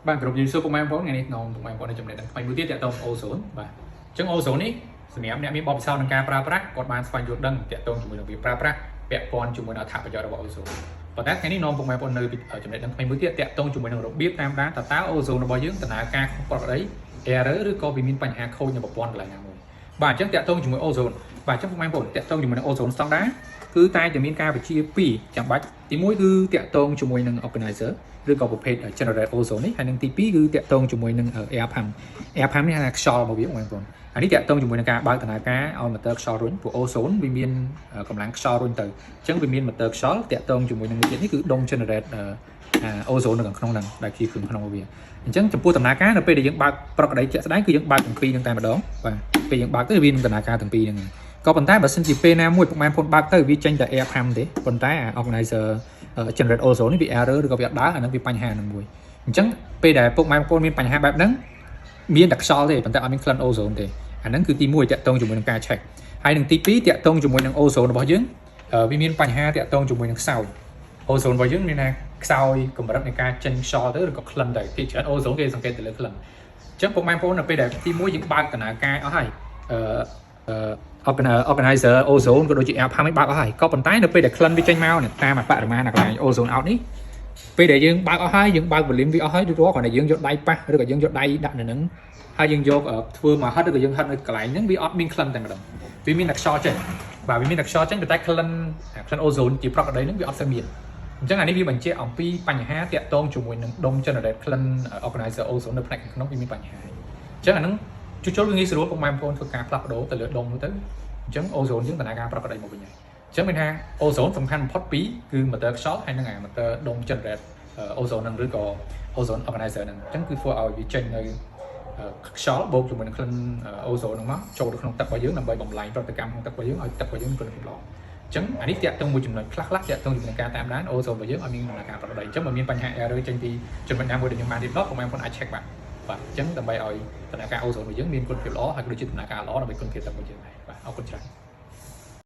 bạn group như số của em ngày nay nó của em có để chấm này mình mới tiết tông ozone và chứng ozone ấy sự ném ném bom sau năng ca pra còn bạn phải dột đằng tông chúng mình được pra bẹp con chúng mình đã thả vào cho bộ ozone và các cái này nó cùng em còn nơi ở chấm này mình mới tiết tông chúng mình được biết tam đá tạt táo ozone nó bao nhiêu tận ca còn đấy error ឬក៏វាមានបញ្ហាខូចនៅប្រព័ន្ធកន្លែងណាមួយបាទអញ្ចឹងតាក់ទងជាមួយ ozone បាទអញ្ចឹងពុកម៉ែបងប្អូនតាក់ទងជាមួយនឹង ozone standard គឺតែតែមានការវិជា2ចាំបាច់ទី1គឺតាក់ទងជាមួយនឹង organizer ឬក៏ប្រភេទ generate ozone នេះហើយនឹងទី2គឺតាក់ទងជាមួយនឹង air pump នេះហៅថាខ្យល់របស់វាបងប្អូនអានេះតាក់ទងជាមួយនឹងការបើកដំណើរការឲ្យ motor ខ្យល់រុញព្រោះ ozone វាមានកម្លាំងខ្យល់រុញទៅអញ្ចឹងវាមាន motor ខ្យល់តាក់ទងជាមួយនឹងនេះគឺដុំ generate ozone នៅក្នុងហ្នឹងដែលជាគ្រឿងក្នុងវាអញ្ចឹងចំពោះដំណើរការនៅពេលដែលយើងបើកប្រកដីជាក់ស្ដែងគឺយើងបើកទាំងពីរនឹងតែម្ដងបាទពេលយើងបើកទៅវានឹងដំណើរការទាំងពីរហ្នឹងក៏ប៉ុន្តែបើសិនជាពេលណាមួយពុកម៉ែបងប្អូនបើកទៅវាចេញតែ air pump ទេប៉ុន្តែ organizer generate ozone នេះវា error ឬក៏វាអត់ដើរអាហ្នឹងវាបញ្ហានឹងមួយអញ្ចឹងពេលដែលពុកម៉ែបងប្អូនមានបញ្ហាបែបហ្នឹងមានតែខ្យល់ទេប៉ុន្តែអត់មានក្លិន ozone ទេអាហ្នឹងគឺទី1តាក់ទងជាមួយនឹងការ check ហើយនឹងទី2តាក់ទងជាមួយនឹង ozone របស់យើងវាមានបញ្ហាតាក់ទងជាមួយនឹងខ្សោយ ozone របស់យើងមានថាខ្សោយកម្រិតនៃការចេញខ្យល់ទៅឬក៏ក្លិនទៅគេច្រើន ozone គេសង្កេតទៅលើក្លិនអញ្ចឹងពុកម៉ែបងប្អូននៅពេលដែលទី1យើងបើកដំណើរការអស់ហើយorganizer ozone ក៏ដូចជា air pump ឲ្យបើកអស់ហើយក៏ប៉ុន្តែនៅពេលដែលក្លិនវាចេញមកតាមបរិមាណកន្លែង ozone out នេះពេលដែលយើងបើកអស់ហើយយើងបើក volume វាអស់ហើយឬក៏គ្រាន់តែយើងយកដៃប៉ះឬក៏យើងយកដៃដាក់នៅនឹងហើយយើងយកធ្វើមកហិតឬក៏យើងហិតនៅកន្លែងហ្នឹងវាអត់មានក្លិនតែម្ដងវាមានតែខ្យល់ចេញបាទវាមានតែខ្យល់ចេញតែក្លិន ozone ជាប្រកដីហ្នឹងវាអត់សូវមានអញ្ចឹងអានេះវាបញ្ជាក់អំពីបញ្ហាតាក់ទងជាមួយនឹងដុំ generate ក្លិន organizer ozone នៅផ្នែកខាងក្នុងវាមានបញ្ហាអញ្ចឹងអាហ្នឹងជួសជុលវាងាយស្រួលពុកម៉ែបងប្អូនធ្វើការផ្លាស់ប្ដូរទៅលើដុំនោះទៅអញ្ចឹង ozone យើងដំណើរការប្រកដីមកវិញហើយអញ្ចឹងមានថា ozone សំខាន់បំផុតពីរគឺ motor ខ្យល់ហើយនឹង motor ដុំ generate ozone ហ្នឹងឬក៏ ozone organizer ហ្នឹងអញ្ចឹងគឺធ្វើឲ្យវាចេញនៅខ្យល់បូកជាមួយនឹងក្លិន ozone ហ្នឹងមកចូលទៅក្នុងទឹករបស់យើងដើម្បីបំលែងប្រតិកម្មក្នុងទឹករបស់យើងឲ្យទឹករបស់យើងមានគុណភាពល្អអញ្ចឹងអានេះតាក់ទងមួយចំណុចខ្លះតាក់ទងជាមួយការតាមដាន ozone របស់យើងឲ្យមានដំណើរការប្រកដីអញ្ចឹងបើមានបញ្ហា error ចេញពីចំណុចណាមួយដែលខ្ញុំបានរៀបរាប់ពុកម៉ែបងប្អូនអាច check បាទអញ្ចឹងដើម្បីឲ្យដំណើរការ ozone របស់យើងមានគុណភាពល្អហើយក៏ដូចជាដំណើរការល្អដើម្បីគុណភាពទឹករបស់យើងដែរបាទអរគុណច្រើន